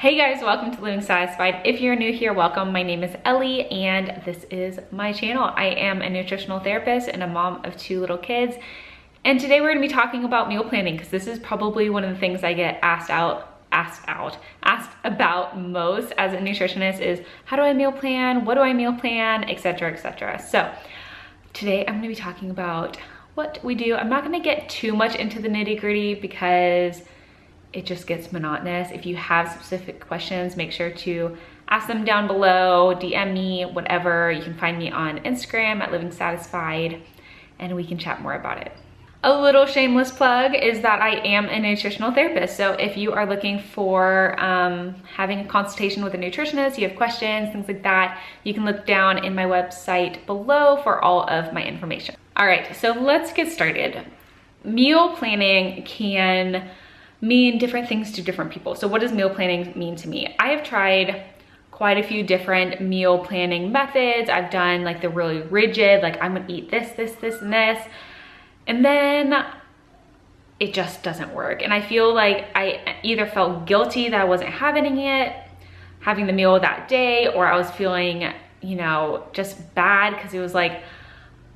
Hey guys, welcome to Living Satisfied. If you're new here, welcome. My name is Ellie and this is my channel. I am a nutritional therapist and a mom of 2 little kids. And today we're gonna be talking about meal planning because this is probably one of the things I get asked about most as a nutritionist is how do I meal plan? What do I meal plan? Etc, etc. So today I'm gonna be talking about what we do. I'm not gonna get too much into the nitty-gritty because it just gets monotonous. If you have specific questions, make sure to ask them down below, DM me, whatever. You can find me on Instagram at Living Satisfied and we can chat more about it. A little shameless plug is that I am a nutritional therapist. So if you are looking for having a consultation with a nutritionist, you have questions, things like that, you can look down in my website below for all of my information. All right, so let's get started. Meal planning can mean different things to different people. So what does meal planning mean to me? I have tried quite a few different meal planning methods. I've done like the really rigid, like I'm gonna eat this, this, this, and this. And then it just doesn't work. And I feel like I either felt guilty that I wasn't having the meal that day, or I was feeling, you know, just bad because it was like,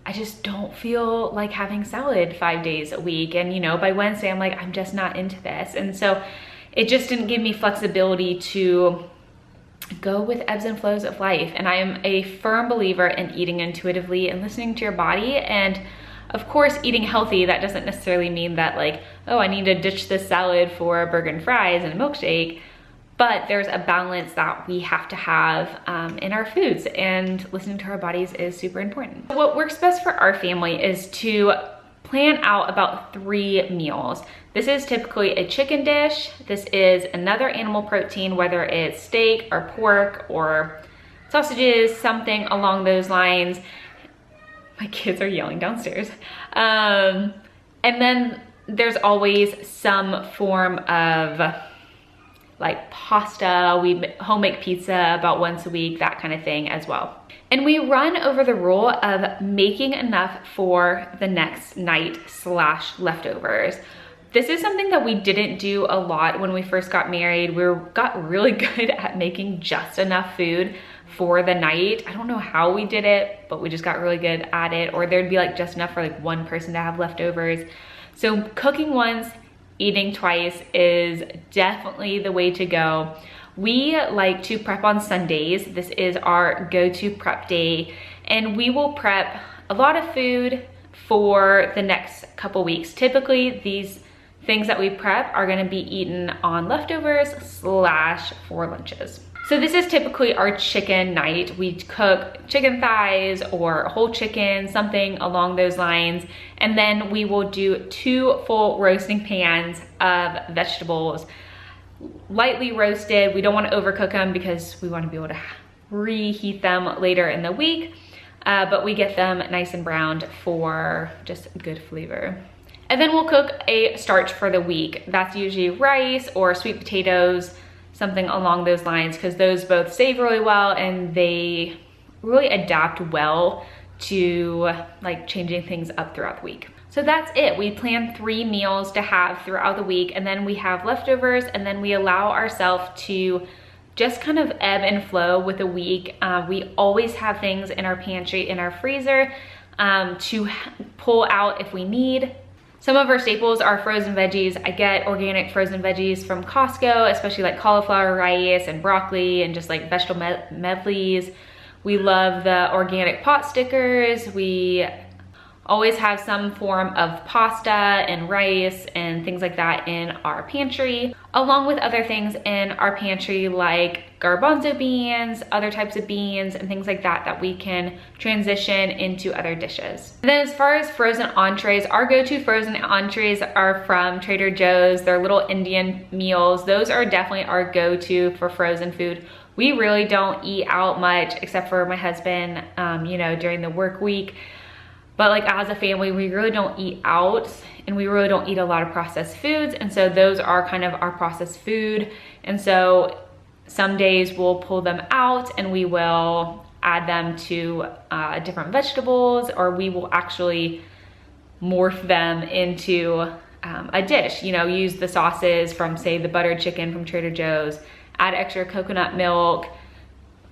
I just don't feel like having salad 5 days a week. And you know, by Wednesday, I'm like, I'm just not into this. And so it just didn't give me flexibility to go with ebbs and flows of life. And I am a firm believer in eating intuitively and listening to your body. And of course, eating healthy, that doesn't necessarily mean that like, oh, I need to ditch this salad for a burger and fries and a milkshake. But there's a balance that we have to have in our foods, and listening to our bodies is super important. What works best for our family is to plan out about 3 meals. This is typically a chicken dish. This is another animal protein, whether it's steak or pork or sausages, something along those lines. My kids are yelling downstairs. And then there's always some form of like pasta, we home make pizza about once a week, that kind of thing as well. And we run over the rule of making enough for the next night / leftovers. This is something that we didn't do a lot when we first got married. We got really good at making just enough food for the night. I don't know how we did it, but we just got really good at it. Or there'd be like just enough for like one person to have leftovers. So cooking once, eating twice is definitely the way to go. We like to prep on Sundays. This is our go-to prep day, and we will prep a lot of food for the next couple weeks. Typically, these things that we prep are gonna be eaten on leftovers / for lunches. So this is typically our chicken night. We cook chicken thighs or whole chicken, something along those lines. And then we will do 2 full roasting pans of vegetables, lightly roasted. We don't want to overcook them because we want to be able to reheat them later in the week. But we get them nice and browned for just good flavor. And then we'll cook a starch for the week. That's usually rice or sweet potatoes, something along those lines, because those both save really well and they really adapt well to like changing things up throughout the week. So that's it. We plan 3 meals to have throughout the week, and then we have leftovers, and then we allow ourselves to just kind of ebb and flow with the week. We always have things in our pantry, in our freezer to pull out if we need. Some of our staples are frozen veggies. I get organic frozen veggies from Costco, especially like cauliflower rice and broccoli and just like vegetable medleys. We love the organic pot stickers. We always have some form of pasta and rice and things like that in our pantry, along with other things in our pantry like garbanzo beans, other types of beans and things like that that we can transition into other dishes. And then as far as frozen entrees, our go-to frozen entrees are from Trader Joe's. They're little Indian meals. Those are definitely our go-to for frozen food. We really don't eat out much except for my husband, you know, during the work week. But like as a family, we really don't eat out and we really don't eat a lot of processed foods. And so those are kind of our processed food. And so some days we'll pull them out and we will add them to different vegetables, or we will actually morph them into a dish, you know, use the sauces from say the buttered chicken from Trader Joe's, add extra coconut milk,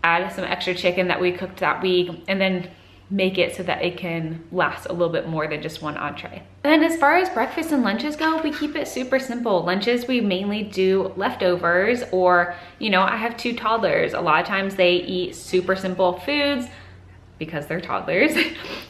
add some extra chicken that we cooked that week, and then make it so that it can last a little bit more than just one entree. And then as far as breakfast and lunches go, we keep it super simple. Lunches, we mainly do leftovers, or, you know, I have 2 toddlers. A lot of times they eat super simple foods because they're toddlers.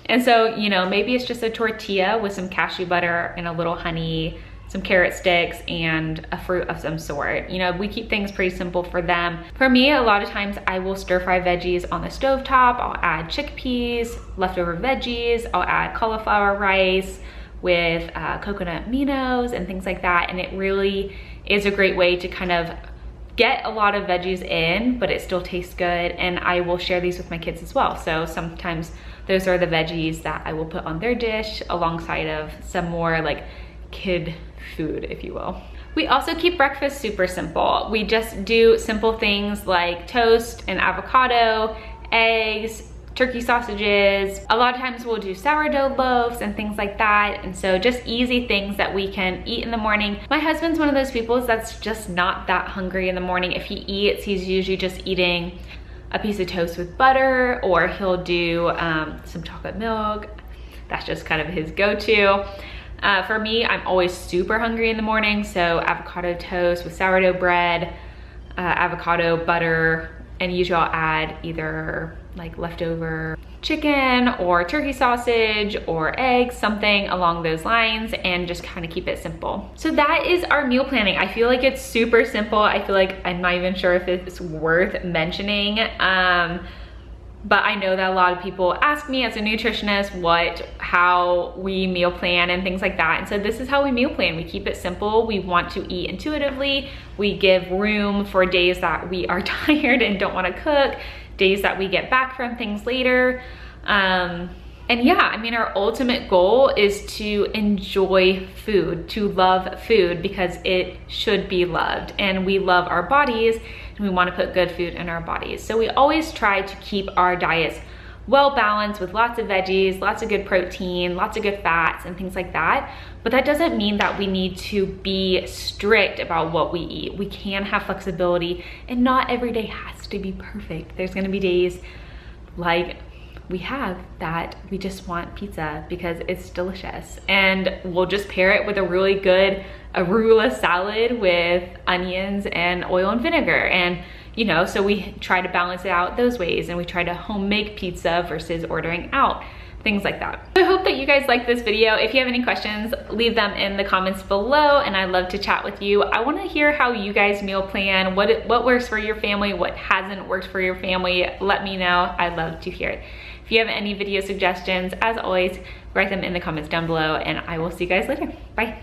And so, you know, maybe it's just a tortilla with some cashew butter and a little honey, some carrot sticks, and a fruit of some sort. You know, we keep things pretty simple for them. For me, a lot of times I will stir fry veggies on the stovetop. I'll add chickpeas, leftover veggies. I'll add cauliflower rice with coconut aminos and things like that. And it really is a great way to kind of get a lot of veggies in, but it still tastes good. And I will share these with my kids as well. So sometimes those are the veggies that I will put on their dish alongside of some more like kid food, if you will. We also keep breakfast super simple. We just do simple things like toast and avocado, eggs, turkey sausages. A lot of times we'll do sourdough loaves and things like that. And so just easy things that we can eat in the morning. My husband's one of those people that's just not that hungry in the morning. If he eats, he's usually just eating a piece of toast with butter, or he'll do some chocolate milk. That's just kind of his go-to. For me, I'm always super hungry in the morning, so avocado toast with sourdough bread, avocado butter, and usually I'll add either like leftover chicken or turkey sausage or eggs, something along those lines, and just kind of keep it simple. So that is our meal planning. I feel like it's super simple. I feel like I'm not even sure if it's worth mentioning. But I know that a lot of people ask me as a nutritionist how we meal plan and things like that. And so this is how we meal plan. We keep it simple. We want to eat intuitively. We give room for days that we are tired and don't want to cook, days that we get back from things later. And yeah, I mean, our ultimate goal is to enjoy food, to love food, because it should be loved. And we love our bodies, and we want to put good food in our bodies. So we always try to keep our diets well balanced with lots of veggies, lots of good protein, lots of good fats and things like that. But that doesn't mean that we need to be strict about what we eat. We can have flexibility, and not every day has to be perfect. There's gonna be days like we have that we just want pizza because it's delicious, and we'll just pair it with a really good arugula salad with onions and oil and vinegar. And you know, so we try to balance it out those ways, and we try to home make pizza versus ordering out, things like that. So I hope that you guys like this video. If you have any questions, leave them in the comments below, and I'd love to chat with you. I want to hear how you guys meal plan, what works for your family, what hasn't worked for your family. Let me know. I'd love to hear it. If you have any video suggestions, as always, write them in the comments down below, and I will see you guys later. Bye.